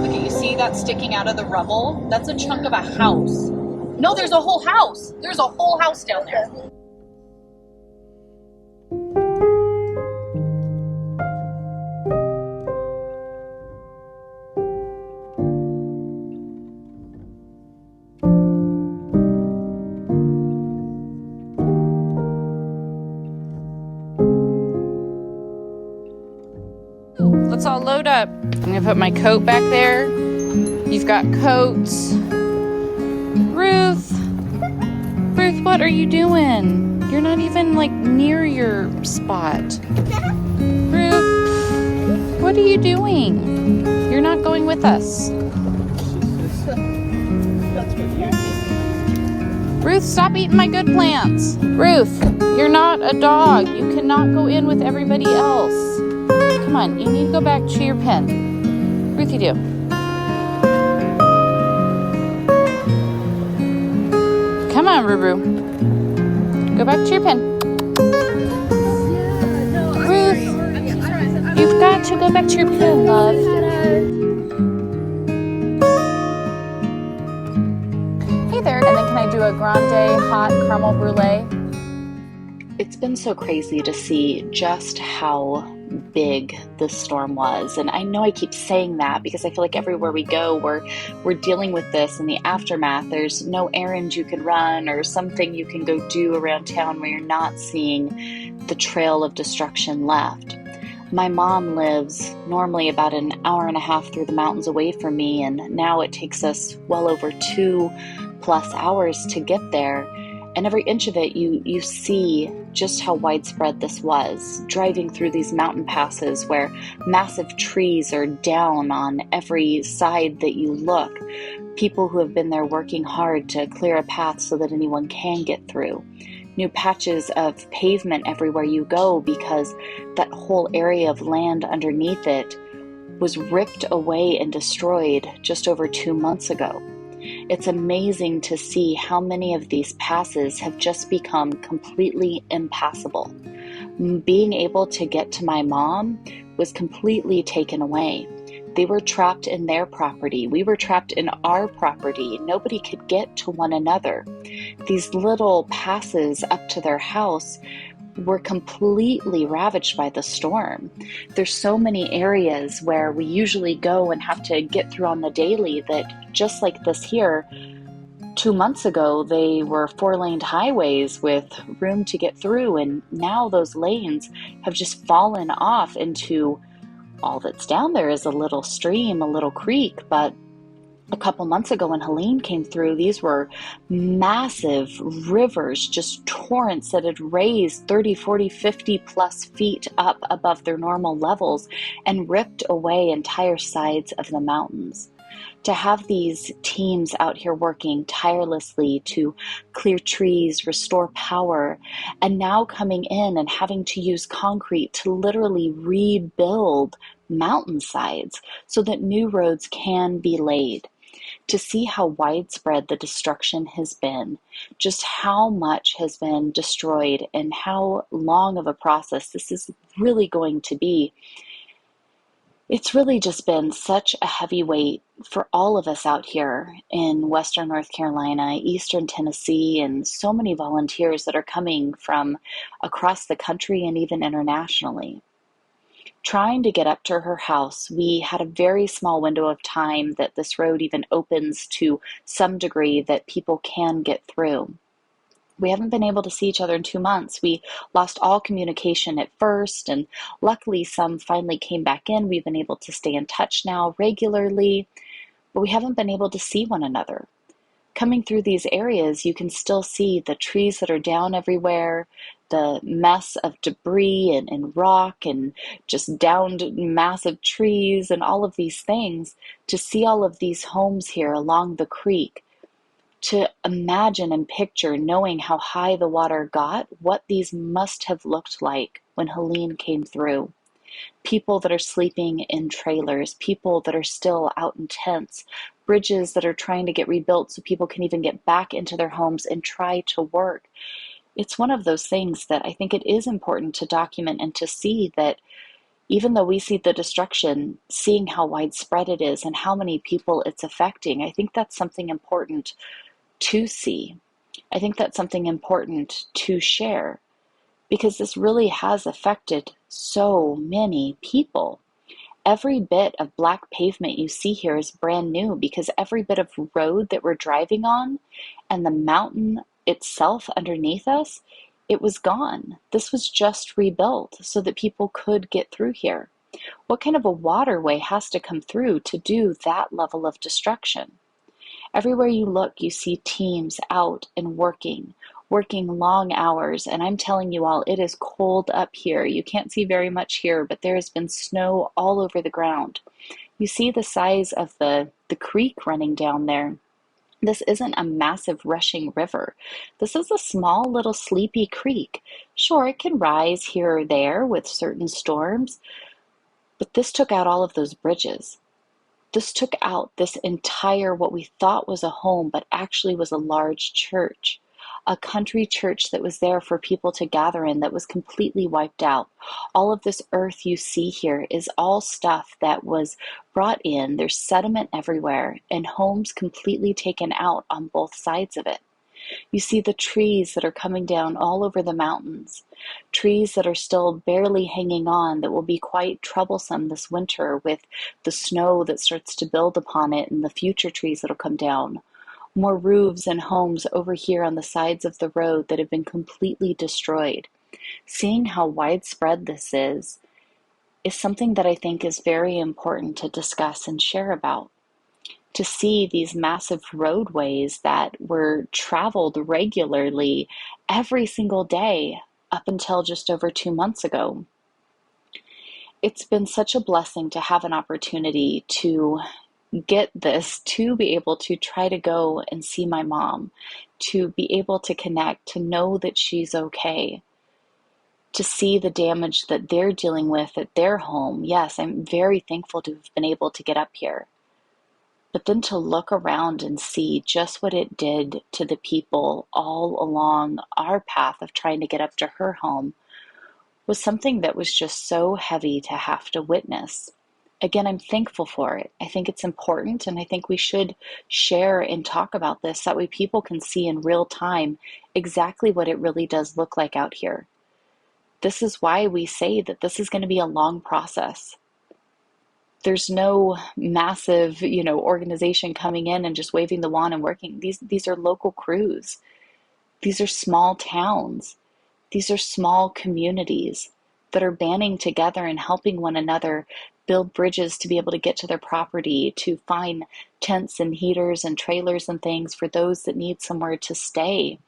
Look at, you see that sticking out of the rubble? That's a chunk of a house. No, there's a whole house. There's a whole house down there. Let's all load up. I'm gonna put my coat back there. You've got coats. Ruth, what are you doing? You're not even like near your spot. Ruth, what are you doing? You're not going with us. Ruth, stop eating my good plants. Ruth, you're not a dog. You cannot go in with everybody else. Come on, you need to go back to your pen. Ruth, you do. Come on, Ruru. Go back to your pen. Ruth, you've got to go back to your pen, love. Hey there. And then can I do a grande hot caramel brulee? It's been so crazy to see just how big the storm was, and I know I keep saying that because I feel like everywhere we go we're dealing with this in the aftermath. There's no errand you can run or something you can go do around town where you're not seeing the trail of destruction left. My mom lives normally about an hour and a half through the mountains away from me, and now it takes us well over 2+ hours to get there. And every inch of it, you see just how widespread this was. Driving through these mountain passes where massive trees are down on every side that you look. People who have been there working hard to clear a path so that anyone can get through. New patches of pavement everywhere you go because that whole area of land underneath it was ripped away and destroyed just over 2 months ago. It's amazing to see how many of these passes have just become completely impassable. Being able to get to my mom was completely taken away. They were trapped in their property. We were trapped in our property. Nobody could get to one another. These little passes up to their house were completely ravaged by the storm. There's so many areas where we usually go and have to get through on the daily that, just like this here, 2 months ago they were 4-lane highways with room to get through, and now those lanes have just fallen off into all that's down there is a little stream, a little creek. But a couple months ago when Helene came through, these were massive rivers, just torrents that had raised 30, 40, 50 plus feet up above their normal levels and ripped away entire sides of the mountains. To have these teams out here working tirelessly to clear trees, restore power, and now coming in and having to use concrete to literally rebuild mountainsides so that new roads can be laid. To see how widespread the destruction has been, just how much has been destroyed and how long of a process this is really going to be. It's really just been such a heavy weight for all of us out here in Western North Carolina, Eastern Tennessee, and so many volunteers that are coming from across the country and even internationally. Trying to get up to her house, we had a very small window of time that this road even opens to some degree that people can get through. We haven't been able to see each other in 2 months. We lost all communication at first, and luckily some finally came back in. We've been able to stay in touch now regularly, but we haven't been able to see one another. Coming through these areas, you can still see the trees that are down everywhere, the mess of debris and rock and just downed massive trees and all of these things. To see all of these homes here along the creek, to imagine and picture knowing how high the water got, what these must have looked like when Helene came through. People that are sleeping in trailers, people that are still out in tents, bridges that are trying to get rebuilt so people can even get back into their homes and try to work. It's one of those things that I think it is important to document and to see that Even though we see the destruction, seeing how widespread it is and how many people it's affecting, I think that's something important to see. I think that's something important to share because this really has affected so many people. Every bit of black pavement you see here is brand new because every bit of road that we're driving on and the mountain itself underneath us, it was gone. This was just rebuilt so that people could get through here. What kind of a waterway has to come through to do that level of destruction? Everywhere you look, you see teams out and working long hours. And I'm telling you all, it is cold up here. You can't see very much here, but there has been snow all over the ground. You see the size of the creek running down there. This isn't a massive rushing river. This is a small little sleepy creek. Sure, it can rise here or there with certain storms, but this took out all of those bridges. This took out this entire, what we thought was a home, but actually was a large church, a country church that was there for people to gather in that was completely wiped out. All of this earth you see here is all stuff that was brought in. There's sediment everywhere and homes completely taken out on both sides of it. You see the trees that are coming down all over the mountains, trees that are still barely hanging on that will be quite troublesome this winter with the snow that starts to build upon it and the future trees that'll come down. More roofs and homes over here on the sides of the road that have been completely destroyed. Seeing how widespread this is something that I think is very important to discuss and share about. To see these massive roadways that were traveled regularly every single day up until just over 2 months ago. It's been such a blessing to have an opportunity to get this, to be able to try to go and see my mom, to be able to connect, to know that she's okay, to see the damage that they're dealing with at their home. Yes, I'm very thankful to have been able to get up here. But then to look around and see just what it did to the people all along our path of trying to get up to her home was something that was just so heavy to have to witness. Again, I'm thankful for it. I think it's important, and I think we should share and talk about this. That way people can see in real time exactly what it really does look like out here. This is why we say that this is going to be a long process. There's no massive, organization coming in and just waving the wand and working. These are local crews. These are small towns. These are small communities that are banding together and helping one another build bridges to be able to get to their property, to find tents and heaters and trailers and things for those that need somewhere to stay,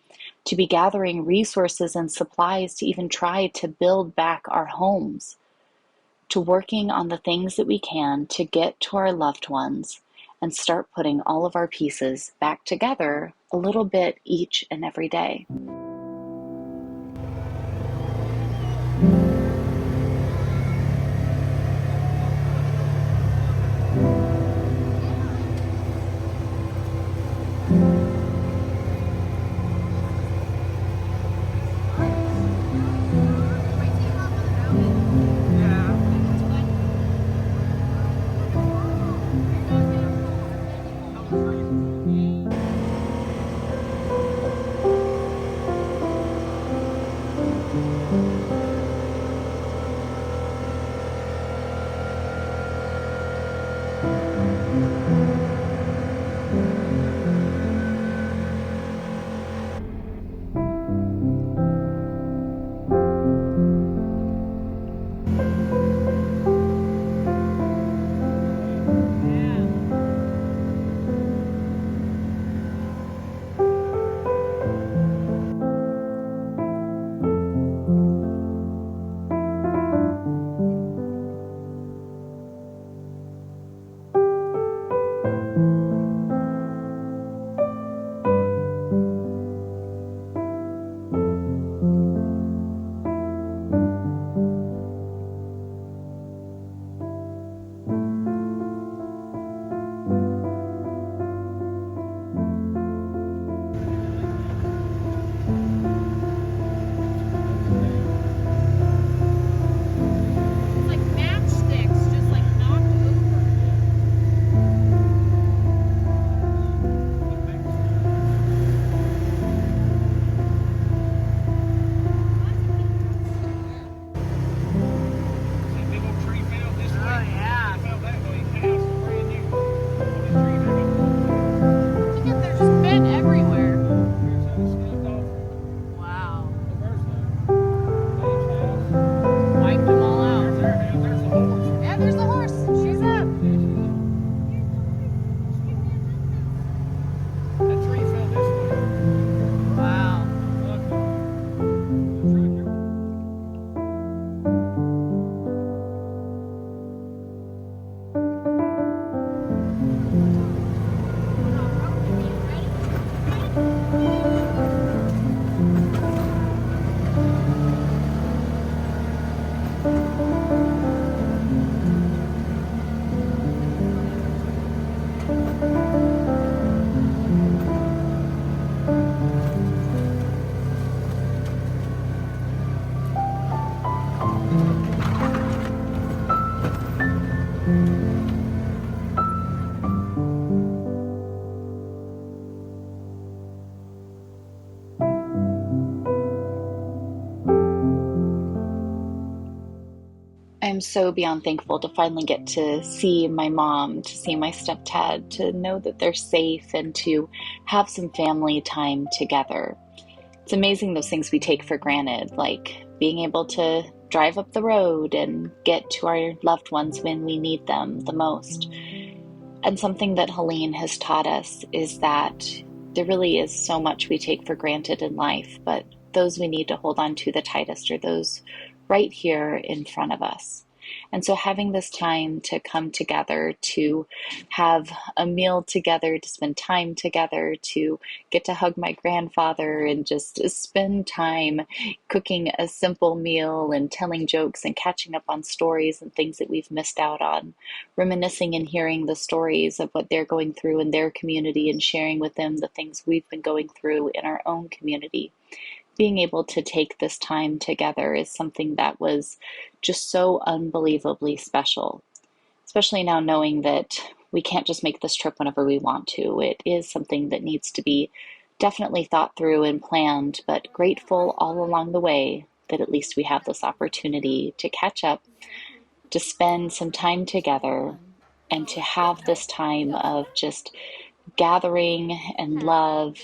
to be gathering resources and supplies to even try to build back our homes, to working on the things that we can to get to our loved ones and start putting all of our pieces back together a little bit each and every day. I'm so beyond thankful to finally get to see my mom, to see my stepdad, to know that they're safe, and to have some family time together. It's amazing those things we take for granted, like being able to drive up the road and get to our loved ones when we need them the most. And something that Helene has taught us is that there really is so much we take for granted in life, but those we need to hold on to the tightest are those right here in front of us. And so having this time to come together, to have a meal together, to spend time together, to get to hug my grandfather and just spend time cooking a simple meal and telling jokes and catching up on stories and things that we've missed out on, reminiscing and hearing the stories of what they're going through in their community and sharing with them the things we've been going through in our own community. Being able to take this time together is something that was just so unbelievably special, especially now knowing that we can't just make this trip whenever we want to. It is something that needs to be definitely thought through and planned, but grateful all along the way that at least we have this opportunity to catch up, to spend some time together, and to have this time of just gathering and love,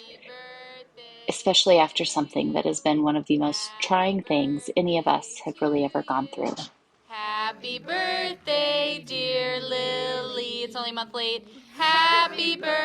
especially after something that has been one of the most trying things any of us have really ever gone through. Happy birthday, dear Lily. It's only a month late. Happy birthday.